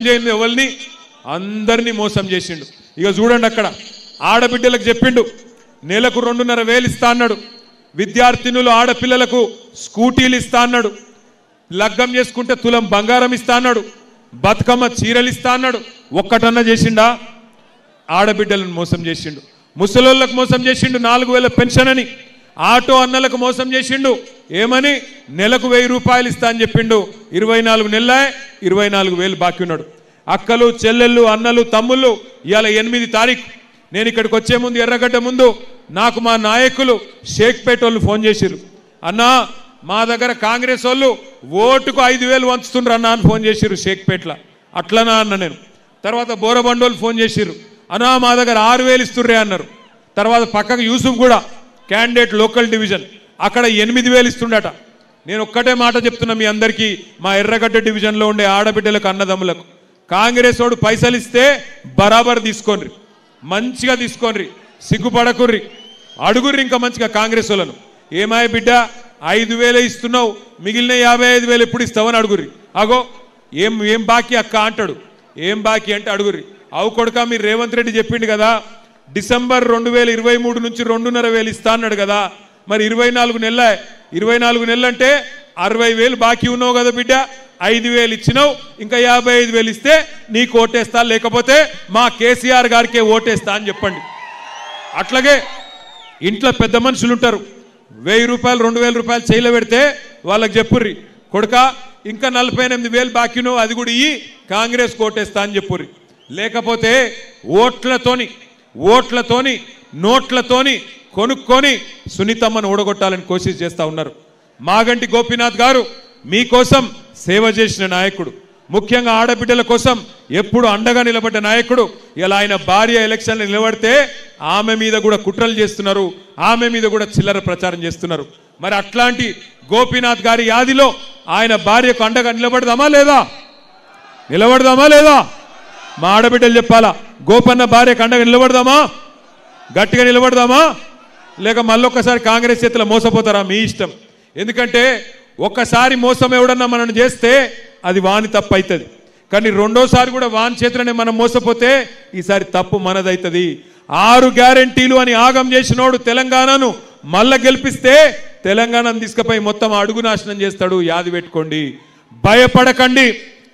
చేయండి ఎవరిని అందరినీ మోసం చేసిండు ఇక చూడండి అక్కడ ఆడబిడ్డలకు చెప్పిండు నెలకు 2,500 ఇస్తా అన్నాడు విద్యార్థినులు ఆడపిల్లలకు స్కూటీలు ఇస్తా అన్నాడు లగ్గం చేసుకుంటే తులం బంగారం ఇస్తా అన్నాడు బతుకమ్మ చీరలు ఇస్తా అన్నాడు ఒక్కటన్నా చేసిండా ఆడబిడ్డలను మోసం చేసిండు ముసలోళ్ళకు మోసం చేసిండు 4,000 పెన్షన్ అని ఆటో అన్నలకు మోసం చేసిండు ఏమని నెలకు 1,000 రూపాయలు ఇస్తా అని చెప్పిండు 24 నెలలే 24,000 బాకీ ఉన్నాడు అక్కలు చెల్లెళ్ళు అన్నలు తమ్ముళ్ళు ఇవాళ 8 తారీఖు నేను ఇక్కడికి వచ్చే ముందు ఎర్రగడ్డ ముందు నాకు మా నాయకులు షేక్పేట వాళ్ళు ఫోన్ చేసిర్రు అన్నా మా దగ్గర కాంగ్రెస్ వాళ్ళు ఓటుకు 5,000 వంచుతుండ్రు అన్నా అని ఫోన్ చేసిర్రు షేక్పేటలో అట్లనా అన్న నేను తర్వాత బోరబండోళ్ళు ఫోన్ చేసిర్రు అన్నా మా దగ్గర 6,000 ఇస్తుర్రే అన్నారు తర్వాత పక్కకు యూసుఫ్ కూడా క్యాండిడేట్ లోకల్ డివిజన్ అక్కడ 8,000 ఇస్తుండట నేను ఒక్కటే మాట చెప్తున్నా మీ అందరికీ మా ఎర్రగడ్డ డివిజన్లో ఉండే ఆడబిడ్డలకు అన్నదమ్ములకు కాంగ్రెస్ వాడు పైసలు ఇస్తే బరాబర్ తీసుకోండి మంచిగా తీసుకోండి సిగ్గుపడకుర్రి అడుగుర్రి ఇంకా మంచిగా కాంగ్రెస్ వాళ్ళను ఏమాయ బిడ్డ 5,000 ఇస్తున్నావు మిగిలిన 55,000 ఎప్పుడు ఇస్తావని అడుగుర్రి అగో ఏం బాకీ అక్క అంటాడు ఏం బాకీ అంటే అడుగుర్రి అవు కొడుక మీరు రేవంత్ రెడ్డి చెప్పిండు కదా డిసెంబర్ 2023 నుంచి 2,500 ఇస్తా అన్నాడు కదా మరి 24 నెలలు అంటే 60,000 బాకీ ఉన్నావు కదా బిడ్డ 5,000 ఇచ్చినావు ఇంకా 55,000 ఇస్తే నీకు ఓటేస్తా లేకపోతే మా కేసీఆర్ గారికే ఓటేస్తా అని చెప్పండి అట్లాగే ఇంట్లో పెద్ద మనుషులు ఉంటారు 1,000 రూపాయలు 2,000 రూపాయలు చేయలో పెడితే వాళ్ళకి చెప్పుర్రి కొడుక ఇంకా 48,000 బాకీ ఉన్నావు అది కూడా ఇయ్యి కాంగ్రెస్ ఓటేస్తా అని చెప్పుర్రి లేకపోతే ఓట్లతోని నోట్లతోని కొనుక్కొని సునీతమ్మను ఓడగొట్టాలని కోషిష్ చేస్తా ఉన్నారు మాగంటి గోపీనాథ్ గారు మీకోసం సేవ చేసిన నాయకుడు ముఖ్యంగా ఆడబిడ్డల కోసం ఎప్పుడు అండగా నిలబడ్డ నాయకుడు ఇలా ఆయన భార్య ఎలక్షన్లు నిలబడితే ఆమె మీద కూడా కుట్రలు చేస్తున్నారు ఆమె మీద కూడా చిల్లర ప్రచారం చేస్తున్నారు మరి అట్లాంటి గోపీనాథ్ గారి యాదిలో ఆయన భార్యకు అండగా నిలబడదామా లేదా మా ఆడబిడ్డలు చెప్పాలా గోపన్న భార్యకు అండగా నిలబడదామా గట్టిగా నిలబడదామా లేక మళ్ళొక్కసారి కాంగ్రెస్ చేతిలో మోసపోతారా మీ ఇష్టం ఎందుకంటే ఒక్కసారి మోసం ఎవడన్నా మనం చేస్తే అది వాని తప్పు అవుతుంది కానీ రెండోసారి కూడా వాని చేతిలోనే మనం మోసపోతే ఈసారి తప్పు మనదవుతుంది 6 గ్యారెంటీలు అని ఆగం చేసినోడు తెలంగాణను మళ్ళా గెలిపిస్తే తెలంగాణను తీసుకుపోయి మొత్తం అడుగు నాశనం చేస్తాడు యాది పెట్టుకోండి భయపడకండి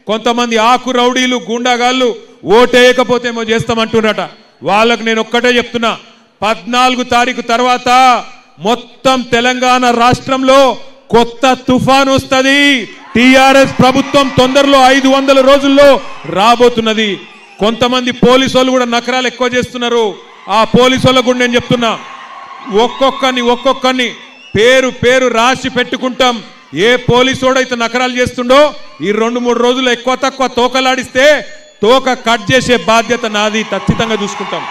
కొంతమంది ఆకు రౌడీలు గుండాగాళ్ళు ఓటేయకపోతే ఏమో చేస్తామంటున్నారట వాళ్ళకు నేను ఒక్కటే చెప్తున్నా 14 తారీఖు తర్వాత మొత్తం తెలంగాణ రాష్ట్రంలో కొత్త తుఫాన్ వస్తది టిఆర్ఎస్ ప్రభుత్వం తొందరలో 500 రోజుల్లో రాబోతున్నది కొంతమంది పోలీసు వాళ్ళు కూడా నకరాలు ఎక్కువ చేస్తున్నారు ఆ పోలీసు వాళ్ళకు కూడా నేను చెప్తున్నా ఒక్కొక్కరిని పేరు రాసి పెట్టుకుంటాం ఏ పోలీసోడైతే నకరాలు చేస్తుండో ఈ 2-3 రోజులు ఎక్కువ తక్కువ తోకలాడిస్తే తోక కట్ చేసే బాధ్యత నాది ఖచ్చితంగా చూసుకుంటాం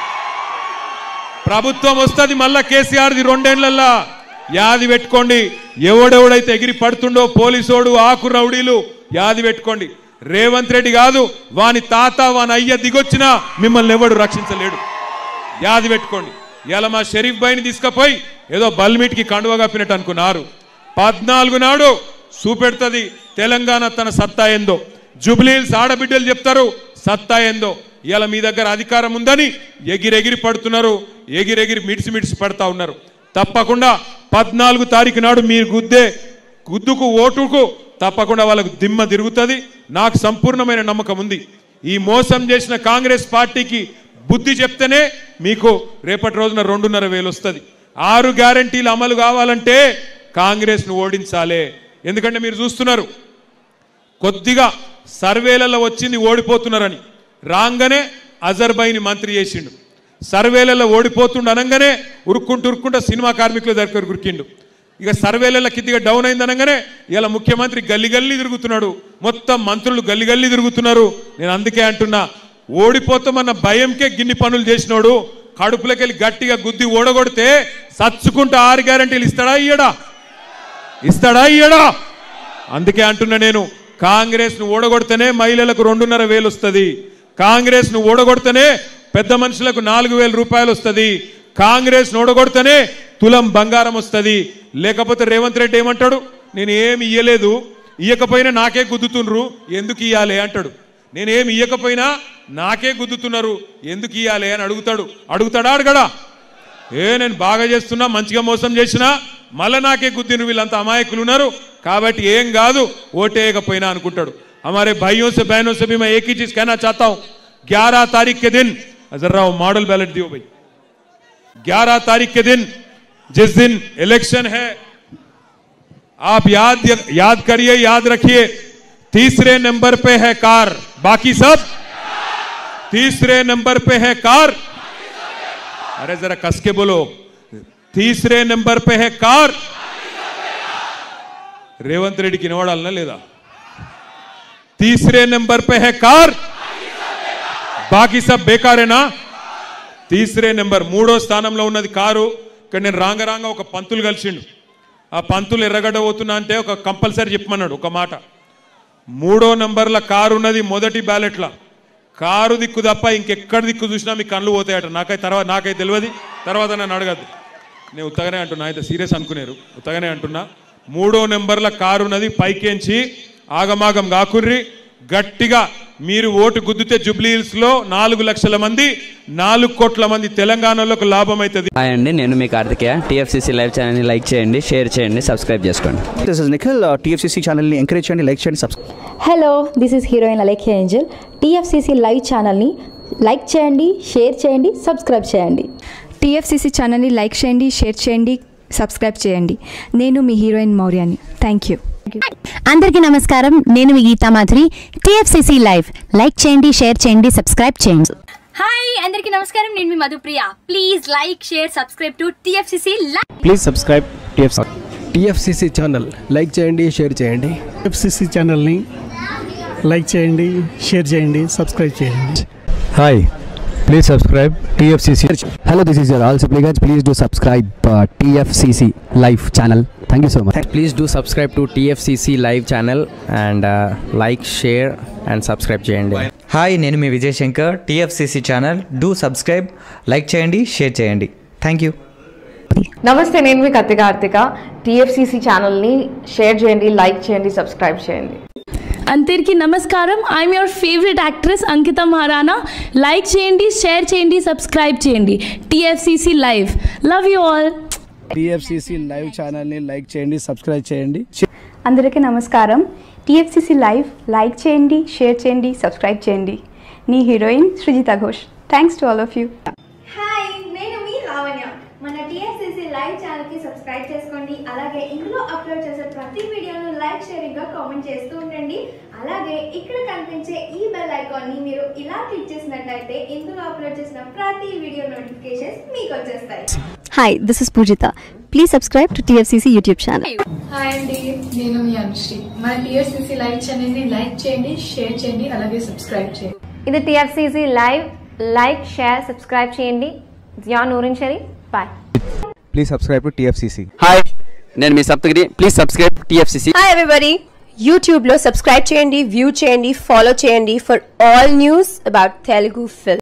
ప్రభుత్వం వస్తుంది మళ్ళా కేసీఆర్ది 2 ఏళ్లల్లా యాది పెట్టుకోండి ఎవడెవడైతే ఎగిరి పడుతుండో పోలీసోడు ఆకు రౌడీలు యాది పెట్టుకోండి రేవంత్ రెడ్డి కాదు వాని తాత వాని అయ్య దిగొచ్చినా మిమ్మల్ని ఎవడు రక్షించలేడు యాది పెట్టుకోండి ఇలా మా షరీఫ్ భాయ్ని తీసుకుపోయి ఏదో బల్మీట్కి కండువ కప్పినట్టు అనుకున్నారు 14 నాడు చూపెడుతుంది తెలంగాణ తన సత్తా ఏందో జూబ్లీహిల్స్ ఆడబిడ్డలు చెప్తారు సత్తా ఏందో ఇలా మీ దగ్గర అధికారం ఉందని ఎగిరెగిరి పడుతున్నారు ఎగిరెగిరి మిడిసి పడతా ఉన్నారు తప్పకుండా 14 తారీఖు నాడు మీరు గుద్దుకు ఓటుకు తప్పకుండా వాళ్ళకు దిమ్మ తిరుగుతుంది నాకు సంపూర్ణమైన నమ్మకం ఉంది ఈ మోసం చేసిన కాంగ్రెస్ పార్టీకి బుద్ధి చెప్తేనే మీకు రేపటి రోజున 2,500 వస్తుంది 6 గ్యారెంటీలు అమలు కావాలంటే కాంగ్రెస్ను ఓడించాలి ఎందుకంటే మీరు చూస్తున్నారు కొద్దిగా సర్వేలలో వచ్చింది ఓడిపోతున్నారని రాగానే అజర్బైని మంత్రి చేసిండు సర్వేలలో ఓడిపోతుండ అనగానే ఉరుక్కుంటూ సినిమా కార్మికుల దగ్గర ఉరికిండు ఇక సర్వేలలో కిద్దిగా డౌన్ అయింది అనగానే ఇలా ముఖ్యమంత్రి గల్లి తిరుగుతున్నాడు మొత్తం మంత్రులు గల్లి తిరుగుతున్నారు నేను అందుకే అంటున్నా ఓడిపోతామన్న భయంకే గిన్ని పనులు చేసినోడు కడుపులకెళ్ళి గట్టిగా గుద్ది ఓడగొడితే సచ్చుకుంటూ 6 గ్యారెంటీలు ఇస్తాడా ఇయ్యడా అందుకే అంటున్నా నేను కాంగ్రెస్ను ఓడగొడితేనే మహిళలకు 2,500 వస్తుంది కాంగ్రెస్ను ఓడగొడితేనే పెద్ద మనుషులకు 4,000 రూపాయలు వస్తుంది కాంగ్రెస్ను ఓడగొడితేనే తులం బంగారం వస్తుంది లేకపోతే రేవంత్ రెడ్డి ఏమంటాడు నేను ఏమి ఇయ్యలేదు ఇయ్యకపోయినా నాకే గుద్దుతుండ్రు ఎందుకు ఇయ్యాలి అంటాడు నేనేమి ఇయ్యకపోయినా నాకే గుద్దుతున్నారు, ఎందుకు ఇయ్యాలి అని అడుగుతాడా అడగడా? నేను బాగా చేస్తున్నా, మంచిగా మోసం చేసినా మళ్ళీ నాకే గుద్దిను, వీళ్ళంతా అమాయకులు ఉన్నారు కాబట్టి ఏం కాదు ఓటేయకపోయినా అనుకుంటాడు. हमारे भाइयों से बहनों से भी मैं एक ही चीज कहना चाहता हूं, 11 तारीख के दिन जरा मॉडल बैलेट दियो भाई, 11 तारीख के दिन जिस दिन इलेक्शन है, आप याद करिए, याद रखिए, तीसरे नंबर पे है कार, बाकी सब तीसरे नंबर पे है कार। अरे जरा कस के बोलो, तीसरे नंबर पे है कार। रेवंत रेड्डी की नोडालना लेदा, तीसरे नंबर पे है कार, बाकी सब बेकार है ना। तीसरे नंबर మూడో స్థానంలో ఉన్నది కారు. ఇక్కడ నేను రాంగ ఒక పంతులు కలిసిండు. ఆ పంతులు ఎర్రగడ్డ పోతున్నా అంటే ఒక కంపల్సరీ చెప్పమన్నాడు ఒక మాట. 3వ నంబర్ల కారు ఉన్నది మొదటి బ్యాలెట్ల. కారు దిక్కు తప్ప ఇంకెక్కడ దిక్కు చూసినా మీ కళ్ళు పోతాయట. నాకైతే తెలియదు, తర్వాత నన్ను అడగద్దు. నేను ఉత్తగానే అంటున్నా, అయితే సీరియస్ అనుకునేరు, ఉత్తగానే అంటున్నా. 3వ నంబర్ల కారు ఉన్నది, పైకేంచి ఆగమాగం కాకుర్రి. గట్టిగా మీరు ఓటు గుద్దితే జూబ్లీ హిల్స్ లో 4 లక్షల మంది, 4 కోట్ల మంది తెలంగాణలోకి లాభం అవుతుంది. హాయ్ అండి, నేను మీ కార్తికేయ. TFCC లైవ్ ఛానల్ ని లైక్ చేయండి, షేర్ చేయండి, సబ్స్క్రైబ్ చేసుకోండి. This is Nikhil. TFCC channel ని ఎంకరేజ్ చేయండి, లైక్ చేయండి, subscribe. Hello, this is heroine Alekhya Angel. TFCC live channel ని లైక్ చేయండి, షేర్ చేయండి, సబ్స్క్రైబ్ చేయండి. TFCC ఛానల్ ని లైక్ చేయండి, షేర్ చేయండి, సబ్స్క్రైబ్ చేయండి. నేను మీ హీరోయిన్ మౌర్యాని. Thank you. అందరికీ నమస్కారం, నేను మీ Geetha Madhuri. TFCC live like చేయండి, షేర్ చేయండి, సబ్స్క్రైబ్ చేయండి. హాయ్ అందరికీ నమస్కారం, నేను మీ Madhupriya. Please like, share, subscribe to TFCC live. Please subscribe TFCC channel like చేయండి, షేర్ చేయండి. TFCC ఛానల్ని లైక్ చేయండి, షేర్ చేయండి, సబ్స్క్రైబ్ చేయండి. Hi, please subscribe TFCC. Hello, this is your ఆల్ Sipligunj. Please do subscribe TFCC live channel. Thank you so much. Please do subscribe to TFCC live channel and like, share and subscribe చేయండి. Hi, నేను మీ Vijay Shankar. TFCC channel do subscribe, like చేయండి, share చేయండి. Thank you. నమస్తే, నేను మీ Karthika. TFCC ఛానల్ని share చేయండి, like చేయండి, సబ్స్క్రైబ్ చేయండి. అందరికీ నమస్కారం, I'm your favourite actress Ankita Maharana. Like చేయండి, షేర్ చేయండి, సబ్స్క్రైబ్ చేయండి. TFCC live. Love you all. TFCC live ఛానల్ని లైక్ చేయండి, సబ్స్క్రైబ్ చేయండి. అందరికీ నమస్కారం. TFCC లైవ్ లైక్ చేయండి, షేర్ చేయండి, సబ్స్క్రైబ్ చేయండి. నీ heroine Srujitha Ghosh. Thanks to all of you. Hi, నేను మీ లావణ్య. మన TFCC లైవ్ ఛానల్ కి సబ్స్క్రైబ్ చేసుకోండి. అలాగే ఇందులో అప్లోడ్ చేసే ప్రతి వీడియోను లైక్, షేరింగ్ గా కామెంట్ చేస్తూ ఉండండి. అలాగే ఇక్కడ కనిపించే ఈ బెల్ ఐకాన్ ని మీరు ఇలా క్లిక్ చేసినట్లయితే ఇందులో అప్లోడ్ చేసిన ప్రతి వీడియో నోటిఫికేషన్స్ మీకు వచ్చేస్తాయి. Hi, this is Pujitha. Please subscribe to TFCC YouTube channel. Hi అండి, నేను మీ అనుశ్రీ. మన TFCC లైవ్ ఛానల్ ని లైక్ చేయండి, షేర్ చేయండి, అలాగే సబ్స్క్రైబ్ చేయండి. ఇది TFCC live. Like, share, subscribe చేయండి. Zia Noorin Shari. Bye. Please subscribe to TFCC. Hi, నేను మీ Saptagiri. Please subscribe TFCC. Hi everybody, యూట్యూబ్లో సబ్స్క్రైబ్ చేయండి, వ్యూ చేయండి, ఫాలో చేయండి for all news about Telugu film.